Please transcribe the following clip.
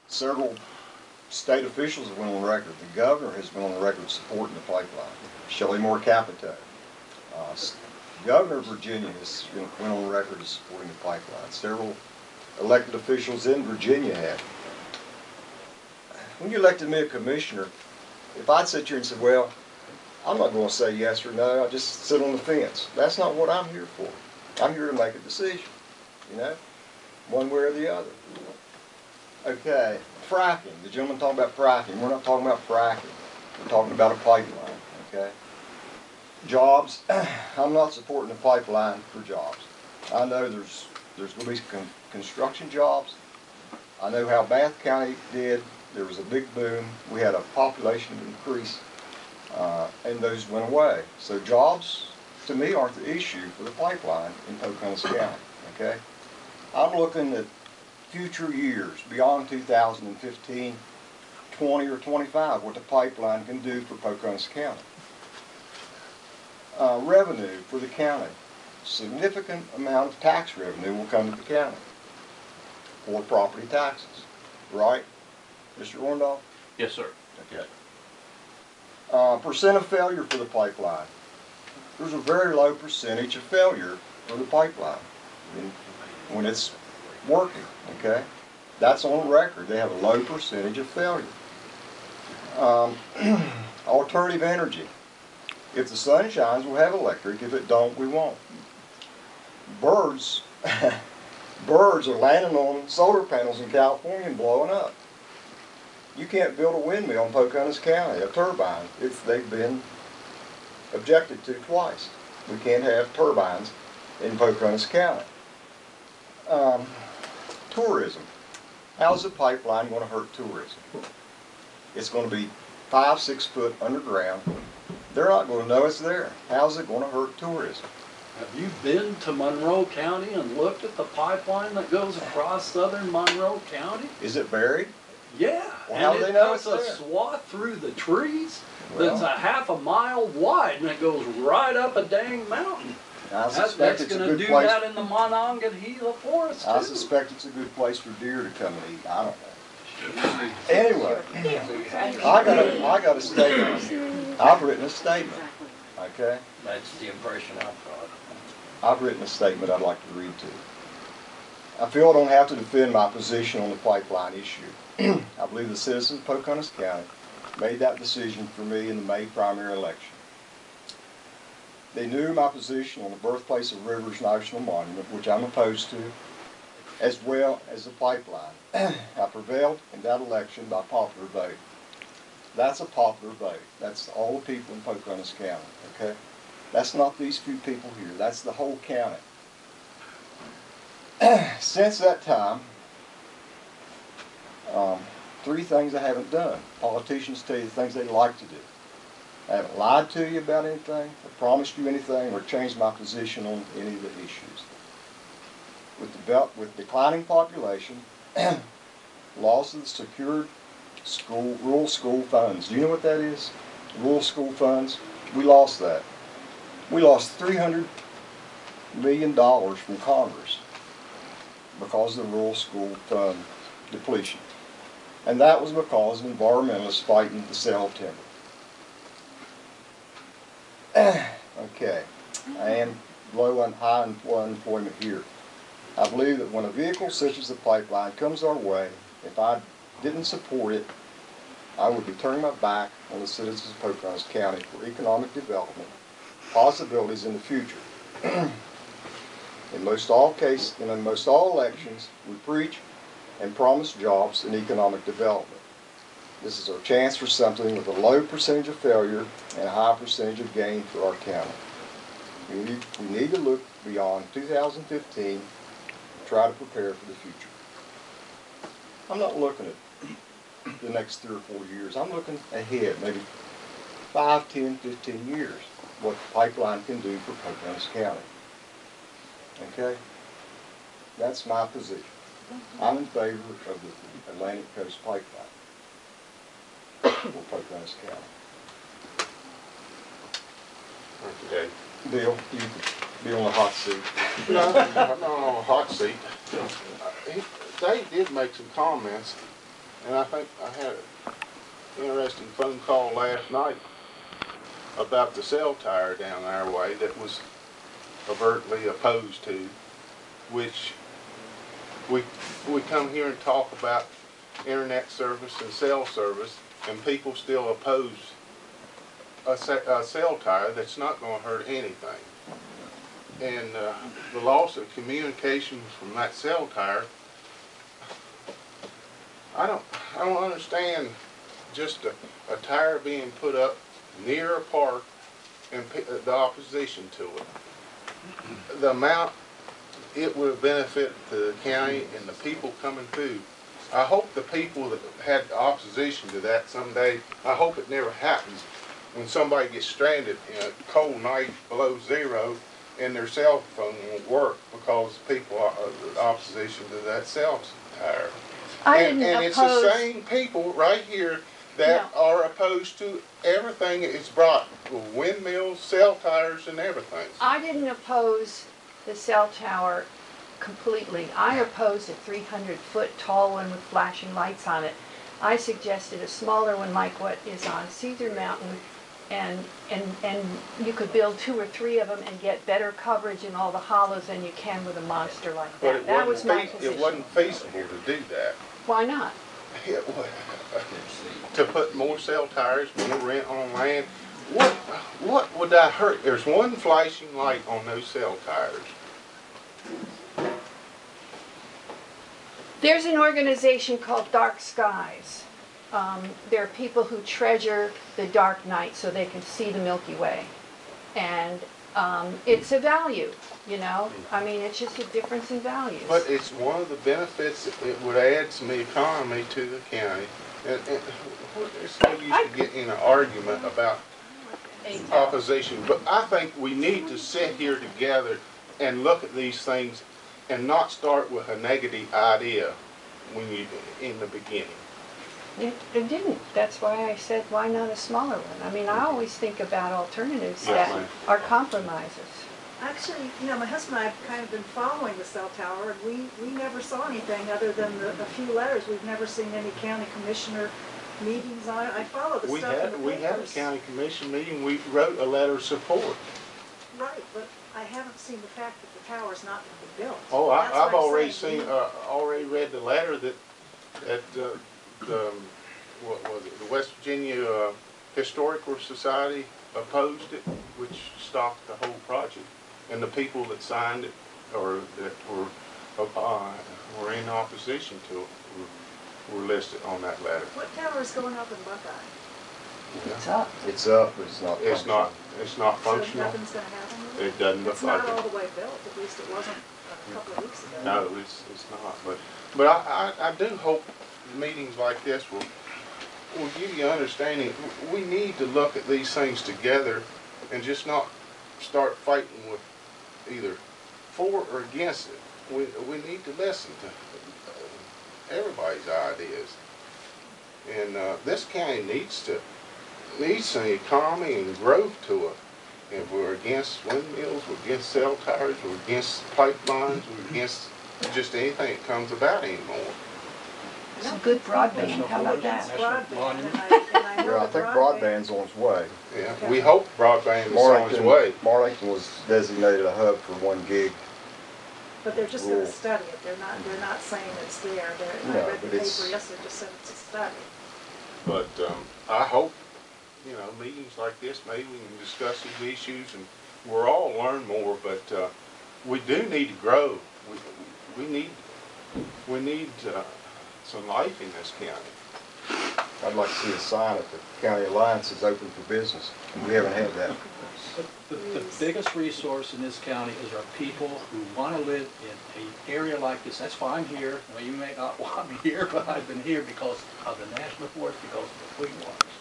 Several state officials have went on record. The governor has been on the record supporting the pipeline. Shelley Moore Capito. Governor of Virginia has went on record as supporting the pipeline. Several elected officials in Virginia have. When you elected me a commissioner, if I'd sit here and said, well, I'm not going to say yes or no, I just sit on the fence. That's not what I'm here for. I'm here to make a decision, you know, one way or the other. Okay, fracking. The gentleman talked about fracking. We're not talking about fracking. We're talking about a pipeline, okay? Jobs. I'm not supporting the pipeline for jobs. I know there's going to be construction jobs. I know how Bath County did. There was a big boom. We had a population increase, and those went away. So jobs, to me, aren't the issue for the pipeline in Pocahontas County, okay? I'm looking at future years, beyond 2015, 20 or 25, what the pipeline can do for Pocahontas County. Revenue for the county. Significant amount of tax revenue will come to the county for property taxes, right, Mr. Orndorff? Yes, sir. Okay. Percent of failure for the pipeline. There's a very low percentage of failure for the pipeline when it's working, okay? That's on record. They have a low percentage of failure. Alternative energy. If the sun shines, we'll have electric. If it don't, we won't. Birds, birds are landing on solar panels in California and blowing up. You can't build a windmill in Pocahontas County, a turbine. They've been objected to twice. We can't have turbines in Pocahontas County. Tourism. How's the pipeline going to hurt tourism? It's going to be 5-6 foot underground. They're not going to know it's there. How's it going to hurt tourism? Have you been to Monroe County and looked at the pipeline that goes across southern Monroe County? Is it buried? Yeah. Well, how do they know it's there? It's a swath through the trees Well, that's a half a mile wide, and it goes right up a dang mountain. I suspect it's a going to good do place. that in the Monongahela Forest, too. I suspect it's a good place for deer to come and eat. I don't know. Anyway, I got a statement here. I've written a statement. Okay? That's the impression I've got. I've written a statement I'd like to read to you. I feel I don't have to defend my position on the pipeline issue. I believe the citizens of Pocahontas County made that decision for me in the May primary election. They knew my position on the birthplace of Rivers National Monument, which I'm opposed to, as well as the pipeline. I prevailed in that election by popular vote. That's a popular vote. That's all the people in Pocahontas County, okay? That's not these few people here. That's the whole county. Since that time, 3 things I haven't done. Politicians tell you the things they like to do. I haven't lied to you about anything, or promised you anything, or changed my position on any of the issues. With declining population, loss of the secured rural school funds. Do you know what that is? Rural school funds. We lost that. We lost $300 million from Congress because of the rural school fund depletion. And that was because of environmentalists fighting the sale of timber. Okay, I am low on high unemployment here. I believe that when a vehicle such as the pipeline comes our way, if I didn't support it, I would be turning my back on the citizens of Pocahontas County for economic development possibilities in the future. In most all cases, and in most all elections, we preach and promise jobs and economic development. This is our chance for something with a low percentage of failure and a high percentage of gain for our county. We need to look beyond 2015 and try to prepare for the future. I'm not looking at the next 3 or 4 years. I'm looking ahead, maybe 5, 10, 15 years, what the pipeline can do for Pocahontas County. Okay? That's my position. I'm in favor of the Atlantic Coast Pipeline for Pocahontas County. Okay. Bill, you can be on the hot seat. No, I'm not on a hot seat. Dave did make some comments And I think I had an interesting phone call last night about the cell tower down our way that was overtly opposed to, which we come here and talk about internet service and cell service, and people still oppose a cell tower that's not going to hurt anything. And the loss of communications from that cell tower, I don't understand just a tower being put up near a park and the opposition to it. The amount it would have benefited the county and the people coming through. I hope the people that had opposition to that someday, I hope it never happens when somebody gets stranded in a cold night below zero and their cell phone won't work because people are opposition to that cell tower. And it's the same people right here that are opposed to everything it's brought, windmills, cell towers, and everything. I didn't oppose the cell tower completely. I opposed a 300-foot tall one with flashing lights on it. I suggested a smaller one like what is on Cedar Mountain, and you could build 2 or 3 of them and get better coverage in all the hollows than you can with a monster like that. That was my position. It wasn't feasible to do that. Why not? To put more cell towers, more rent on land. What would that hurt? There's one flashing light on those cell towers. There's an organization called Dark Skies. There are people who treasure the dark night so they can see the Milky Way. And it's a value, you know? I mean, it's just a difference in values. But it's one of the benefits it would add some economy to the county. And it's no use to get in an argument about opposition. But I think we need to sit here together and look at these things and not start with a negative idea when you in the beginning. It didn't. That's why I said, why not a smaller one? I mean, I always think about alternatives that are compromises. Actually, you know, my husband and I have kind of been following the cell tower, and we never saw anything other than a few letters. We've never seen any county commissioner meetings on it. I follow the stuff in the papers. We had a county commission meeting. We wrote a letter of support. Right, but I haven't seen the fact that the tower's not going to be built. Oh, I've already saying. seen, already read the letter that what was it? The West Virginia Historical Society opposed it, which stopped the whole project. And the people that signed it, or that were in opposition to it, were listed on that letter. What tower is going up in Buckeye? Yeah. It's up. It's up, but it's not functional. It's not functional. So nothing's going to happen with it? It doesn't look like it. It's not all the way built. At least it wasn't a couple of weeks ago. No, it's not. But I do hope meetings like this will give you understanding. We need to look at these things together and just not start fighting with either for or against it. We need to listen to everybody's ideas. And this county needs some economy and growth to it. If we're against windmills, we're against cell towers, we're against pipelines, we're against just anything that comes about anymore. Some good broadband. How about that? Yeah, I think broadband's on its way. Yeah, we hope broadband is on its way. Marlington was designated a hub for 1 gig. But they're just going to study it. They're not saying it's there. I read the paper yesterday, just said it's a study. But I hope, you know, meetings like this, maybe we can discuss these issues and we'll all learn more. But we do need to grow. We need some life in this county. I'd like to see a sign that the county alliance is open for business. We haven't had that. The biggest resource in this county is our people who want to live in an area like this. That's why I'm here. Well, you may not want me here, but I've been here because of the national forest, because of the Twin Waters.